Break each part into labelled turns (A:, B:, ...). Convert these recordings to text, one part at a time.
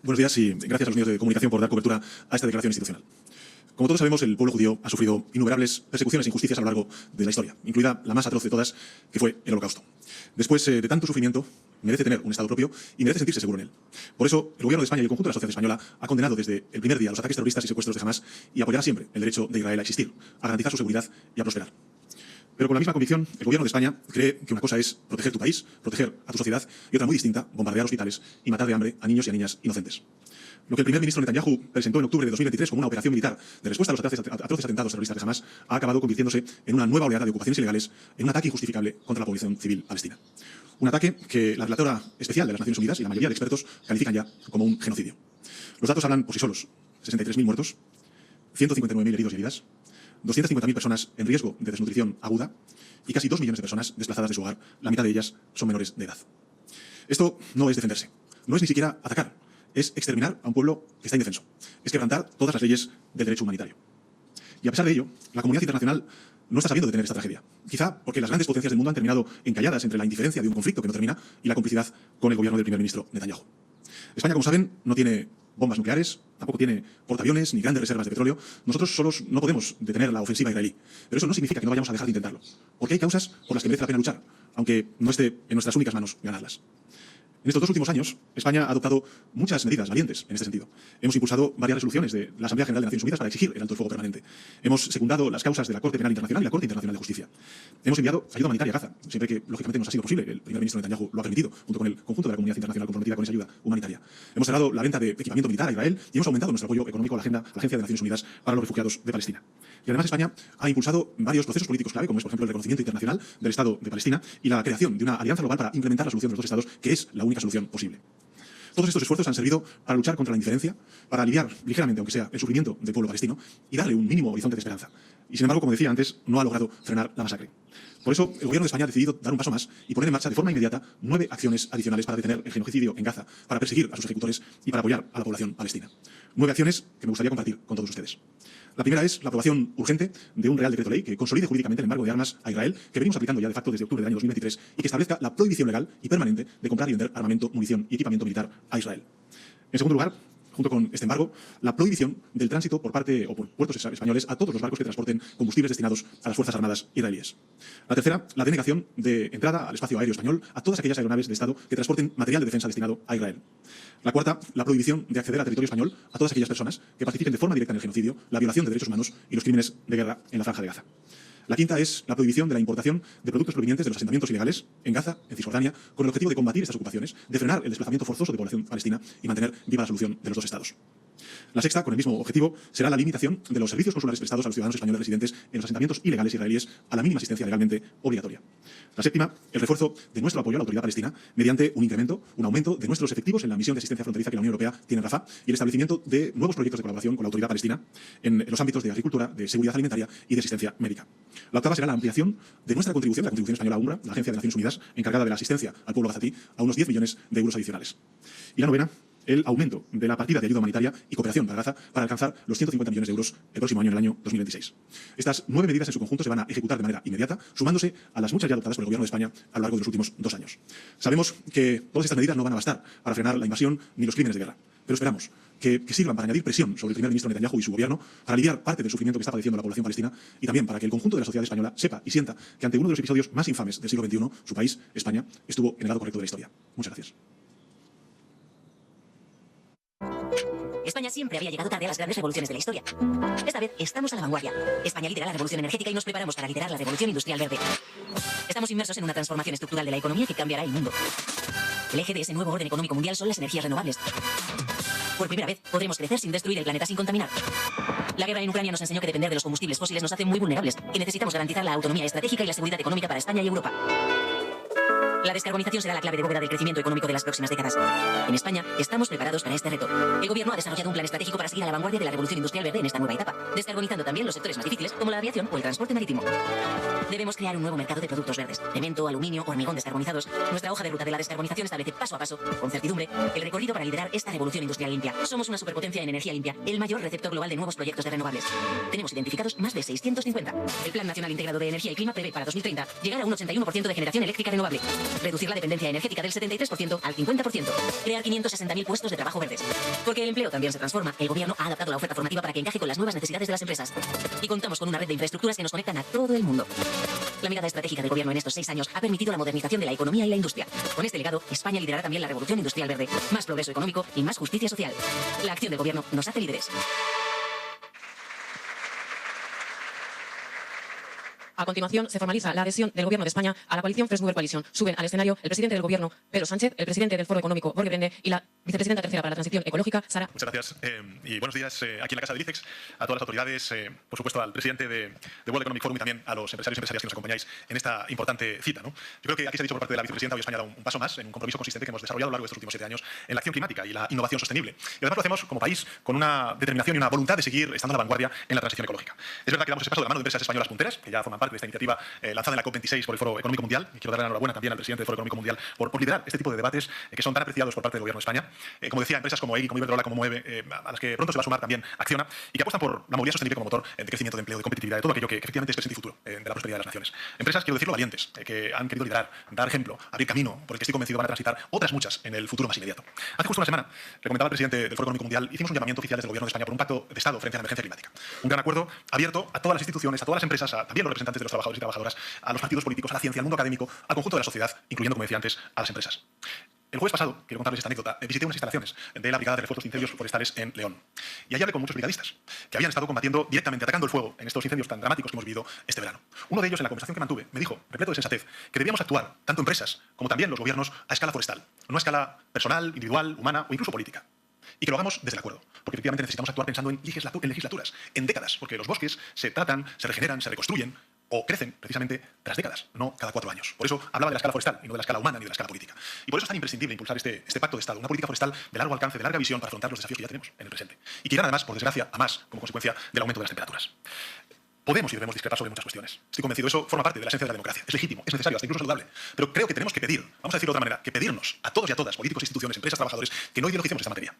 A: Buenos días y gracias a los medios de comunicación por dar cobertura a esta declaración institucional. Como todos sabemos, el pueblo judío ha sufrido innumerables persecuciones e injusticias a lo largo de la historia, incluida la más atroz de todas, que fue el Holocausto. Después de tanto sufrimiento, merece tener un Estado propio y merece sentirse seguro en él. Por eso, el Gobierno de España y el conjunto de la sociedad española ha condenado desde el primer día los ataques terroristas y secuestros de Hamás y apoyará siempre el derecho de Israel a existir, a garantizar su seguridad y a prosperar. Pero con la misma convicción, el Gobierno de España cree que una cosa es proteger tu país, proteger a tu sociedad, y otra muy distinta, bombardear hospitales y matar de hambre a niños y a niñas inocentes. Lo que el primer ministro Netanyahu presentó en octubre de 2023 como una operación militar de respuesta a los atroces atentados terroristas de Hamás ha acabado convirtiéndose en una nueva oleada de ocupaciones ilegales, en un ataque injustificable contra la población civil palestina. Un ataque que la relatora especial de las Naciones Unidas y la mayoría de expertos califican ya como un genocidio. Los datos hablan por sí solos: 63.000 muertos, 159.000 heridos y heridas, 250.000 personas en riesgo de desnutrición aguda y casi 2 millones de personas desplazadas de su hogar. La mitad de ellas son menores de edad. Esto no es defenderse, no es ni siquiera atacar, es exterminar a un pueblo que está indefenso, es quebrantar todas las leyes del derecho humanitario. Y a pesar de ello, la comunidad internacional no está sabiendo detener esta tragedia. Quizá porque las grandes potencias del mundo han terminado encalladas entre la indiferencia de un conflicto que no termina y la complicidad con el gobierno del primer ministro Netanyahu. España, como saben, no tiene bombas nucleares, tampoco tiene portaaviones ni grandes reservas de petróleo. Nosotros solos no podemos detener la ofensiva israelí. Pero eso no significa que no vayamos a dejar de intentarlo, porque hay causas por las que merece la pena luchar, aunque no esté en nuestras únicas manos ganarlas. En estos 2 últimos años, España ha adoptado muchas medidas valientes en este sentido. Hemos impulsado varias resoluciones de la Asamblea General de Naciones Unidas para exigir el alto el fuego permanente. Hemos secundado las causas de la Corte Penal Internacional y la Corte Internacional de Justicia. Hemos enviado ayuda humanitaria a Gaza, siempre que, lógicamente, nos ha sido posible. El primer ministro Netanyahu lo ha permitido, junto con el conjunto de la comunidad internacional comprometida con esa ayuda humanitaria. Hemos cerrado la venta de equipamiento militar a Israel y hemos aumentado nuestro apoyo económico a la Agencia de Naciones Unidas para los Refugiados de Palestina. Y además España ha impulsado varios procesos políticos clave, como es, por ejemplo, el reconocimiento internacional del Estado de Palestina y la creación de una alianza global para implementar la solución de los 2 estados, que es la única solución posible. Todos estos esfuerzos han servido para luchar contra la indiferencia, para aliviar ligeramente, aunque sea, el sufrimiento del pueblo palestino y darle un mínimo horizonte de esperanza. Y sin embargo, como decía antes, no ha logrado frenar la masacre. Por eso, el Gobierno de España ha decidido dar un paso más y poner en marcha de forma inmediata 9 acciones adicionales para detener el genocidio en Gaza, para perseguir a sus ejecutores y para apoyar a la población palestina. 9 acciones que me gustaría compartir con todos ustedes. La primera es la aprobación urgente de un Real Decreto Ley que consolide jurídicamente el embargo de armas a Israel, que venimos aplicando ya de facto desde octubre del año 2023 y que establezca la prohibición legal y permanente de comprar y vender armamento, munición y equipamiento militar a Israel. En segundo lugar, junto con este embargo, la prohibición del tránsito por parte o por puertos españoles a todos los barcos que transporten combustibles destinados a las Fuerzas Armadas israelíes. La tercera, la denegación de entrada al espacio aéreo español a todas aquellas aeronaves de Estado que transporten material de defensa destinado a Israel. La cuarta, la prohibición de acceder a territorio español a todas aquellas personas que participen de forma directa en el genocidio, la violación de derechos humanos y los crímenes de guerra en la Franja de Gaza. La quinta es la prohibición de la importación de productos provenientes de los asentamientos ilegales en Gaza, en Cisjordania, con el objetivo de combatir estas ocupaciones, de frenar el desplazamiento forzoso de población palestina y mantener viva la solución de los 2 estados. La sexta, con el mismo objetivo, será la limitación de los servicios consulares prestados a los ciudadanos españoles residentes en los asentamientos ilegales israelíes a la mínima asistencia legalmente obligatoria. La séptima, el refuerzo de nuestro apoyo a la autoridad palestina mediante un aumento de nuestros efectivos en la misión de asistencia fronteriza que la Unión Europea tiene en Rafah y el establecimiento de nuevos proyectos de colaboración con la autoridad palestina en los ámbitos de agricultura, de seguridad alimentaria y de asistencia médica. La octava será la ampliación de nuestra contribución, la contribución española a UNRWA, la Agencia de Naciones Unidas encargada de la asistencia al pueblo gazatí, a unos 10 millones de euros adicionales. Y la novena, el aumento de la partida de ayuda humanitaria y cooperación para Gaza para alcanzar los 150 millones de euros el próximo año, en el año 2026. Estas 9 medidas en su conjunto se van a ejecutar de manera inmediata, sumándose a las muchas ya adoptadas por el Gobierno de España a lo largo de los últimos 2 años. Sabemos que todas estas medidas no van a bastar para frenar la invasión ni los crímenes de guerra, pero esperamos que sirvan para añadir presión sobre el primer ministro Netanyahu y su gobierno, para aliviar parte del sufrimiento que está padeciendo la población palestina y también para que el conjunto de la sociedad española sepa y sienta que ante uno de los episodios más infames del siglo XXI, su país, España, estuvo en el lado correcto de la historia. Muchas gracias.
B: España siempre había llegado tarde a las grandes revoluciones de la historia. Esta vez estamos a la vanguardia. España lidera la revolución energética y nos preparamos para liderar la revolución industrial verde. Estamos inmersos en una transformación estructural de la economía que cambiará el mundo. El eje de ese nuevo orden económico mundial son las energías renovables. Por primera vez podremos crecer sin destruir el planeta, sin contaminar. La guerra en Ucrania nos enseñó que depender de los combustibles fósiles nos hace muy vulnerables, que necesitamos garantizar la autonomía estratégica y la seguridad económica para España y Europa. La descarbonización será la clave de bóveda del crecimiento económico de las próximas décadas. En España estamos preparados para este reto. El Gobierno ha desarrollado un plan estratégico para seguir a la vanguardia de la revolución industrial verde en esta nueva etapa, descarbonizando también los sectores más difíciles como la aviación o el transporte marítimo. Debemos crear un nuevo mercado de productos verdes, cemento, aluminio, hormigón descarbonizados. Nuestra hoja de ruta de la descarbonización establece paso a paso, con certidumbre, el recorrido para liderar esta revolución industrial limpia. Somos una superpotencia en energía limpia, el mayor receptor global de nuevos proyectos de renovables. Tenemos identificados más de 650. El Plan Nacional Integrado de Energía y Clima prevé para 2030 llegar a un 81% de generación eléctrica renovable. Reducir la dependencia energética del 73% al 50%. Crear 560.000 puestos de trabajo verdes. Porque el empleo también se transforma. El gobierno ha adaptado la oferta formativa para que encaje con las nuevas necesidades de las empresas. Y contamos con una red de infraestructuras que nos conectan a todo el mundo. La mirada estratégica del gobierno en estos 6 años ha permitido la modernización de la economía y la industria. Con este legado, España liderará también la revolución industrial verde. Más progreso económico y más justicia social. La acción del gobierno nos hace líderes.
C: A continuación, se formaliza la adhesión del Gobierno de España a la coalición First Mover Coalition. Suben al escenario el presidente del Gobierno, Pedro Sánchez, el presidente del Foro Económico, Borge Brende, y la vicepresidenta tercera para la transición ecológica, Sara.
D: Muchas gracias y buenos días aquí en la Casa del ICEX, a todas las autoridades, por supuesto al presidente de World Economic Forum y también a los empresarios y empresarias que nos acompañáis en esta importante cita, ¿no? Yo creo que aquí se ha dicho por parte de la vicepresidenta, hoy España ha dado un paso más en un compromiso consistente que hemos desarrollado a lo largo de estos últimos 7 años en la acción climática y la innovación sostenible. Y además lo hacemos como país con una determinación y una voluntad de seguir estando a la vanguardia en la transición ecológica. Es verdad que damos ese paso de la mano de empresas españolas punteras, que ya forman parte de esta iniciativa lanzada en la COP26 por el Foro Económico Mundial, y quiero darle la enhorabuena también al presidente del Foro Económico Mundial por liderar este tipo de debates que son tan apreciados por parte del Gobierno de España. Como decía, empresas como EGI, como Iberdrola, como Moeve, a las que pronto se va a sumar también Acciona, y que apuestan por la movilidad sostenible como motor de crecimiento, de empleo, de competitividad, de todo aquello que efectivamente es presente y futuro de la prosperidad de las naciones. Empresas, quiero decirlo, valientes, que han querido liderar, dar ejemplo, abrir camino, por el que estoy convencido van a transitar otras muchas en el futuro más inmediato. Hace justo una semana, le comentaba al presidente del Foro Económico Mundial, hicimos un llamamiento oficial desde el Gobierno de España por un pacto de Estado frente a la emergencia climática. Un gran acuerdo abierto a todas las instituciones, a todas las empresas, a también los representantes de los trabajadores y trabajadoras, a los partidos políticos, a la ciencia, al mundo académico, al conjunto de la sociedad, incluyendo, como decía antes, a las empresas. El jueves pasado, quiero contarles esta anécdota, visité unas instalaciones de la Brigada de Refuerzos de Incendios Forestales en León. Y allí hablé con muchos brigadistas que habían estado combatiendo directamente, atacando el fuego en estos incendios tan dramáticos que hemos vivido este verano. Uno de ellos, en la conversación que mantuve, me dijo, repleto de sensatez, que debíamos actuar, tanto empresas como también los gobiernos, a escala forestal, no a escala personal, individual, humana o incluso política. Y que lo hagamos desde el acuerdo, porque efectivamente necesitamos actuar pensando en legislaturas, en décadas, porque los bosques se tratan, se regeneran, se reconstruyen o crecen precisamente tras décadas, no cada 4 años. Por eso hablaba de la escala forestal y no de la escala humana ni de la escala política. Y por eso es tan imprescindible impulsar este pacto de Estado, una política forestal de largo alcance, de larga visión para afrontar los desafíos que ya tenemos en el presente. Y que irán además, por desgracia, a más como consecuencia del aumento de las temperaturas. Podemos y debemos discrepar sobre muchas cuestiones. Estoy convencido, eso forma parte de la esencia de la democracia. Es legítimo, es necesario, hasta incluso saludable. Pero creo que tenemos que pedir, vamos a decirlo de otra manera, que pedirnos a todos y a todas, políticos, instituciones, empresas, trabajadores, que no ideologicemos esta materia.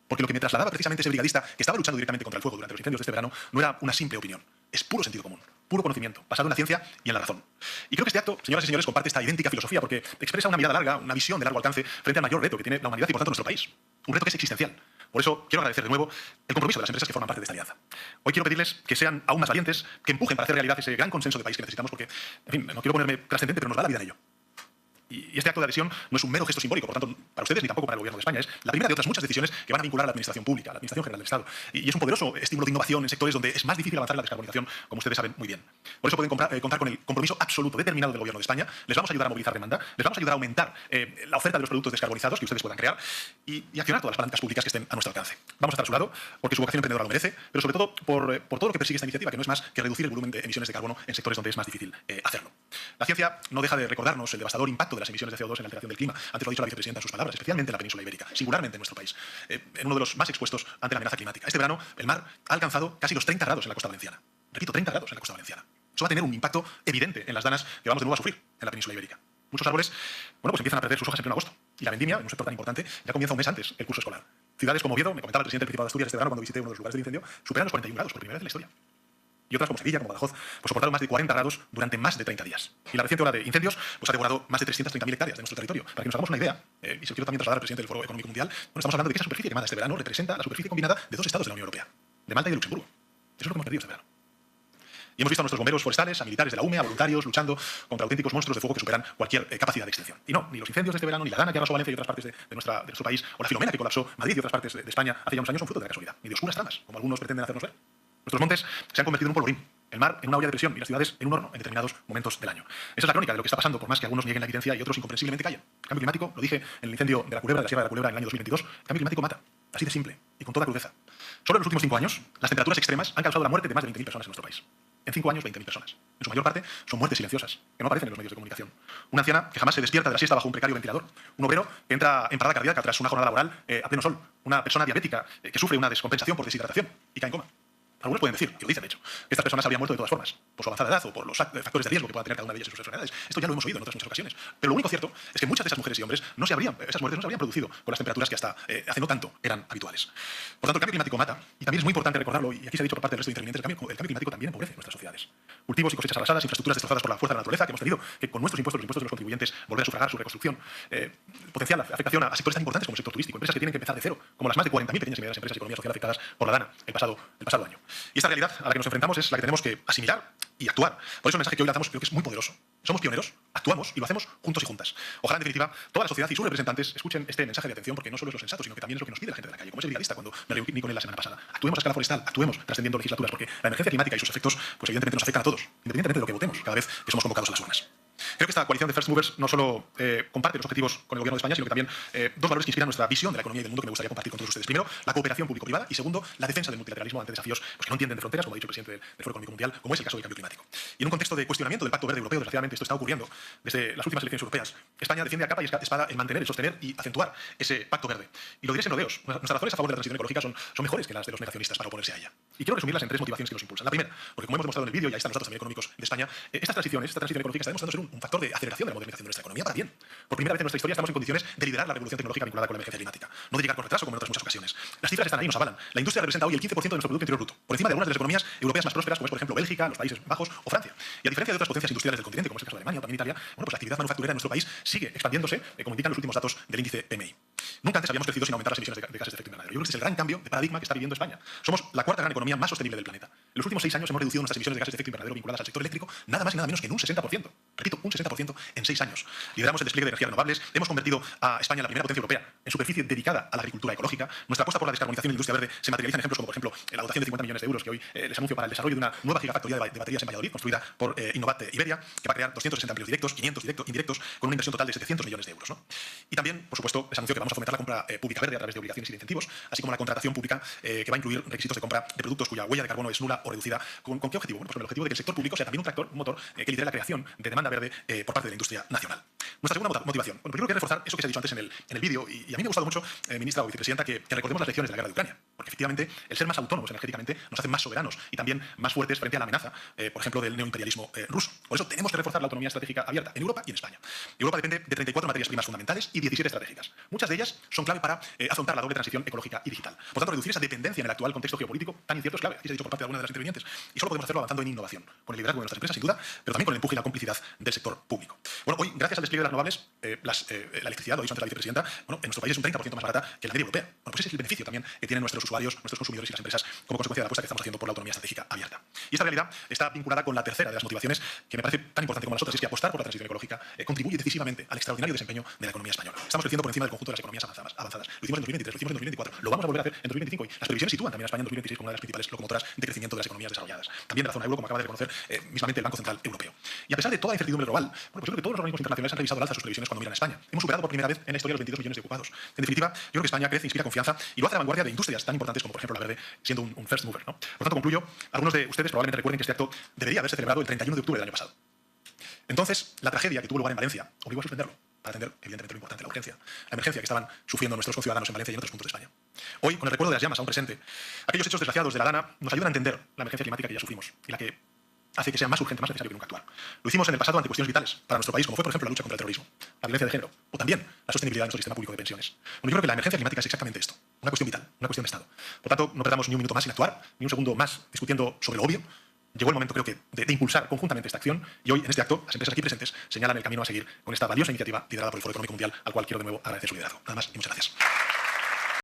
D: Porque lo que me trasladaba precisamente ese brigadista que estaba luchando directamente contra el fuego durante los incendios de este verano no era una simple opinión, es puro sentido común, puro conocimiento, basado en la ciencia y en la razón. Y creo que este acto, señoras y señores, comparte esta idéntica filosofía porque expresa una mirada larga, una visión de largo alcance frente al mayor reto que tiene la humanidad y por tanto nuestro país. Un reto que es existencial. Por eso quiero agradecer de nuevo el compromiso de las empresas que forman parte de esta alianza. Hoy quiero pedirles que sean aún más valientes, que empujen para hacer realidad ese gran consenso de país que necesitamos porque, en fin, no quiero ponerme trascendente, pero nos da la vida en ello. Y este acto de adhesión no es un mero gesto simbólico, por tanto, para ustedes ni tampoco para el Gobierno de España. Es la primera de otras muchas decisiones que van a vincular a la Administración Pública, a la Administración General del Estado. Y es un poderoso estímulo de innovación en sectores donde es más difícil avanzar en la descarbonización, como ustedes saben muy bien. Por eso pueden contar con el compromiso absoluto, determinado del Gobierno de España. Les vamos a ayudar a movilizar demanda, les vamos a ayudar a aumentar la oferta de los productos descarbonizados que ustedes puedan crear y accionar todas las palancas públicas que estén a nuestro alcance. Vamos a estar a su lado porque su vocación emprendedora lo merece, pero sobre todo por todo lo que persigue esta iniciativa, que no es más que reducir el volumen de emisiones de carbono en sectores donde es más difícil hacerlo. La ciencia no deja de recordarnos el devastador impacto de las emisiones de CO2 en la alteración del clima. Antes lo ha dicho la vicepresidenta en sus palabras, especialmente en la península ibérica, singularmente en nuestro país, en uno de los más expuestos ante la amenaza climática. Este verano, el mar ha alcanzado casi los 30 grados en la costa valenciana. Repito, 30 grados en la costa valenciana. Eso va a tener un impacto evidente en las danas que vamos de nuevo a sufrir en la península ibérica. Muchos árboles, bueno, pues empiezan a perder sus hojas en pleno agosto. Y la vendimia, en un sector tan importante, ya comienza un mes antes el curso escolar. Ciudades como Oviedo, me comentaba el presidente del Principado de Asturias este verano cuando visité uno de los lugares del incendio, superan los 41 grados por primera vez en la historia. Y otras como Sevilla, como Badajoz, pues soportaron más de 40 grados durante más de 30 días. Y la reciente ola de incendios pues ha devorado más de 330.000 hectáreas de nuestro territorio. Para que nos hagamos una idea, y se lo quiero también trasladar al presidente del Foro Económico Mundial, bueno, estamos hablando de que esa superficie quemada este verano representa la superficie combinada de 2 estados de la Unión Europea, de Malta y de Luxemburgo. Eso es lo que hemos perdido este verano. Y hemos visto a nuestros bomberos forestales, a militares de la UME, a voluntarios luchando contra auténticos monstruos de fuego que superan cualquier capacidad de extinción. Y no, ni los incendios de este verano, ni la dana que arrasó Valencia y otras partes de nuestro país, o la filomena que colapsó Madrid y otras partes de España hace ya unos años son fruto de la casualidad, ni de oscuras tramas, como algunos pretenden hacernos ver. Nuestros montes se han convertido en un polvorín, el mar en una olla de presión y las ciudades en un horno en determinados momentos del año. Esa es la crónica de lo que está pasando, por más que algunos nieguen la evidencia y otros incomprensiblemente callen. El cambio climático, lo dije en el incendio de la Culebra, de la Sierra de la Culebra en el año 2022, el cambio climático mata, así de simple y con toda crudeza. Solo en los últimos 5 años, las temperaturas extremas han causado la muerte de más de 20.000 personas en nuestro país. En 5 años, 20.000 personas. En su mayor parte, son muertes silenciosas, que no aparecen en los medios de comunicación. Una anciana que jamás se despierta de la siesta bajo un precario ventilador. Un obrero que entra en parada cardíaca tras una jornada laboral a pleno sol. Una persona diabética que sufre una descompensación por deshidratación y cae en coma. Algunos pueden decir, y lo dicen de hecho, que estas personas habrían muerto de todas formas, por su avanzada edad o por los factores de riesgo que pueda tener cada una de ellas en sus enfermedades. Esto ya lo hemos oído en otras muchas ocasiones. Pero lo único cierto es que muchas de esas mujeres y hombres esas muertes no se habrían producido con las temperaturas que hasta hace no tanto eran habituales. Por tanto, el cambio climático mata, y también es muy importante recordarlo, y aquí se ha dicho por parte del resto de intervinientes, el cambio climático también empobrece nuestras sociedades. Cultivos y cosechas arrasadas, infraestructuras destrozadas por la fuerza de la naturaleza que hemos tenido que con nuestros impuestos, los impuestos de los contribuyentes, volver a sufragar su reconstrucción. Potencial afectación a sectores tan importantes como el sector turístico, empresas que tienen que empezar de cero, como las más de 40.000 pequeñas y medianas empresas y economías sociales afectadas por la DANA el pasado año. Y esta realidad a la que nos enfrentamos es la que tenemos que asimilar y actuar. Por eso el mensaje que hoy lanzamos creo que es muy poderoso. Somos pioneros, actuamos y lo hacemos juntos y juntas. Ojalá, en definitiva, toda la sociedad y sus representantes escuchen este mensaje de atención, porque no solo es lo sensato, sino que también es lo que nos pide la gente de la calle, como es el brigadista cuando me reuní con él la semana pasada. Actuemos a escala forestal, actuemos trascendiendo legislaturas, porque la emergencia climática y sus efectos, pues evidentemente nos afectan a todos, independientemente de lo que votemos cada vez que somos convocados a las urnas. Creo que esta coalición de First Movers no solo comparte los objetivos con el gobierno de España, sino que también dos valores que inspiran nuestra visión de la economía y del mundo que me gustaría compartir con todos ustedes. Primero, la cooperación público-privada y segundo, la defensa del multilateralismo ante desafíos pues, que no entienden de fronteras, como ha dicho el presidente del Foro Económico Mundial, como es el caso del cambio climático. Y en un contexto de cuestionamiento del Pacto Verde Europeo, desgraciadamente esto está ocurriendo desde las últimas elecciones europeas. España defiende a capa y espada el mantener, el sostener y acentuar ese Pacto Verde. Y lo diré sin rodeos. Nuestras razones a favor de la transición ecológica son mejores que las de los negacionistas para oponerse a ella. Y quiero resumirlas en tres motivaciones que nos impulsan. La primera, porque como hemos demostrado en el vídeo, y ahí están los datos también económicos de España, esta transición ecológica está demostrando ser un factor de aceleración de la modernización de nuestra economía para bien. Por primera vez en nuestra historia estamos en condiciones de liderar la revolución tecnológica vinculada con la emergencia climática, no de llegar con retraso como en otras muchas ocasiones. Las cifras están ahí y nos avalan. La industria representa hoy el 15% de nuestro Producto Interior Bruto, por encima de algunas de las economías europeas más prósperas, como es por ejemplo Bélgica, los Países Bajos o Francia. Y a diferencia de otras potencias industriales del continente, como es el caso de Alemania o también Italia, bueno, pues la actividad manufacturera en nuestro país sigue expandiéndose, como indican los últimos datos del índice PMI. Nunca antes habíamos crecido sin aumentar las emisiones de gases de efecto invernadero. Yo creo que este es el gran cambio de paradigma que está viviendo España. Somos la cuarta gran economía más sostenible del planeta. En los últimos 6 años hemos reducido nuestras emisiones de gases de efecto invernadero vinculadas al sector eléctrico nada más y nada menos que en un 60%. Repito, un 60% en 6 años. Lideramos el despliegue de energías renovables, hemos convertido a España en la primera potencia europea en superficie dedicada a la agricultura ecológica. Nuestra apuesta por la descarbonización y la industria verde se materializa en ejemplos como, por ejemplo, la dotación de 50 millones de euros que hoy les anuncio para el desarrollo de una nueva gigafactoría de baterías en Valladolid, construida por Innovat Iberia, que va a crear 260 empleos directos, 500 indirectos, con una inversión total de 700 millones de euros, ¿no? Y también, por supuesto, les anuncio que vamos a fomentar la compra pública verde a través de obligaciones y de incentivos, así como la contratación pública que va a incluir requisitos de compra de productos cuya huella de carbono es nula o reducida. ¿Con qué objetivo? Bueno, pues con el objetivo de que el sector público sea también un tractor, un motor que lidere la creación de demanda verde por parte de la industria nacional. Nuestra segunda motivación. Bueno, primero quiero reforzar eso que se ha dicho antes en el vídeo, y a mí me ha gustado mucho, ministra o vicepresidenta, que recordemos las lecciones de la guerra de Ucrania, porque efectivamente el ser más autónomos energéticamente nos hace más soberanos y también más fuertes frente a la amenaza, por ejemplo, del neoimperialismo ruso. Por eso tenemos que reforzar la autonomía estratégica abierta en Europa y en España. Europa depende de 34 materias primas fundamentales y 17 estratégicas. Muchas de ellas son clave para afrontar la doble transición ecológica y digital. Por tanto, reducir esa dependencia en el actual contexto geopolítico tan incierto es clave. Aquí se ha dicho por parte de algunas de las intervinientes. Y solo podemos hacerlo avanzando en innovación, con el liderazgo de nuestras empresas, sin duda, pero también con el empuje y la complicidad del sector público. Bueno, hoy, gracias al despliegue de las renovables, la electricidad, lo ha dicho antes la vicepresidenta, bueno, en nuestro país es un 30% más barata que la media europea. Bueno, pues ese es el beneficio también que tienen nuestros usuarios, nuestros consumidores y las empresas como consecuencia de la apuesta que estamos haciendo por la autonomía estratégica abierta. Y esta realidad está vinculada con la tercera de las motivaciones que me parece tan importante como las otras, y es que apostar por la transición ecológica contribuye decisivamente al extraordinario desempeño de la economía española. Estamos creciendo por encima del conjunto de las economías avanzadas. Lo hicimos en 2023, lo hicimos en 2024, lo vamos a volver a hacer en 2025 y las previsiones sitúan también a España en 2026 como una de las principales locomotoras de crecimiento de las economías desarrolladas. También de la zona euro, como acaba de reconocer mismamente el Banco Central Europeo. Y a pesar de toda la incertidumbre global, bueno, pues yo creo que todos los organismos internacionales han revisado al alza sus previsiones cuando miran a España. Hemos superado por primera vez en la historia los 22 millones de ocupados. En definitiva, yo creo que España crece, inspira confianza y lo hace a la vanguardia de industrias tan importantes como, por ejemplo, la verde, siendo un first mover, ¿no? Por tanto, concluyo. Algunos de ustedes probablemente recuerden que este acto debería haberse celebrado el 31 de octubre del año pasado. Entonces, la tragedia que tuvo lugar en Valencia obligó a suspenderlo, para atender, evidentemente, lo importante, la urgencia, la emergencia que estaban sufriendo nuestros conciudadanos en Valencia y en otros puntos de España. Hoy, con el recuerdo de las llamas aún presente, aquellos hechos desgraciados de la DANA nos ayudan a entender la emergencia climática que ya sufrimos y la que hace que sea más urgente, más necesario que nunca actuar. Lo hicimos en el pasado ante cuestiones vitales para nuestro país, como fue, por ejemplo, la lucha contra el terrorismo, la violencia de género o también la sostenibilidad de nuestro sistema público de pensiones. Bueno, yo creo que la emergencia climática es exactamente esto, una cuestión vital, una cuestión de Estado. Por tanto, no perdamos ni un minuto más sin actuar, ni un segundo más discutiendo sobre lo obvio. Llegó el momento, creo que, de impulsar conjuntamente esta acción y hoy, en este acto, las empresas aquí presentes señalan el camino a seguir con esta valiosa iniciativa liderada por el Foro Económico Mundial, al cual quiero de nuevo agradecer su liderazgo. Nada más y muchas gracias.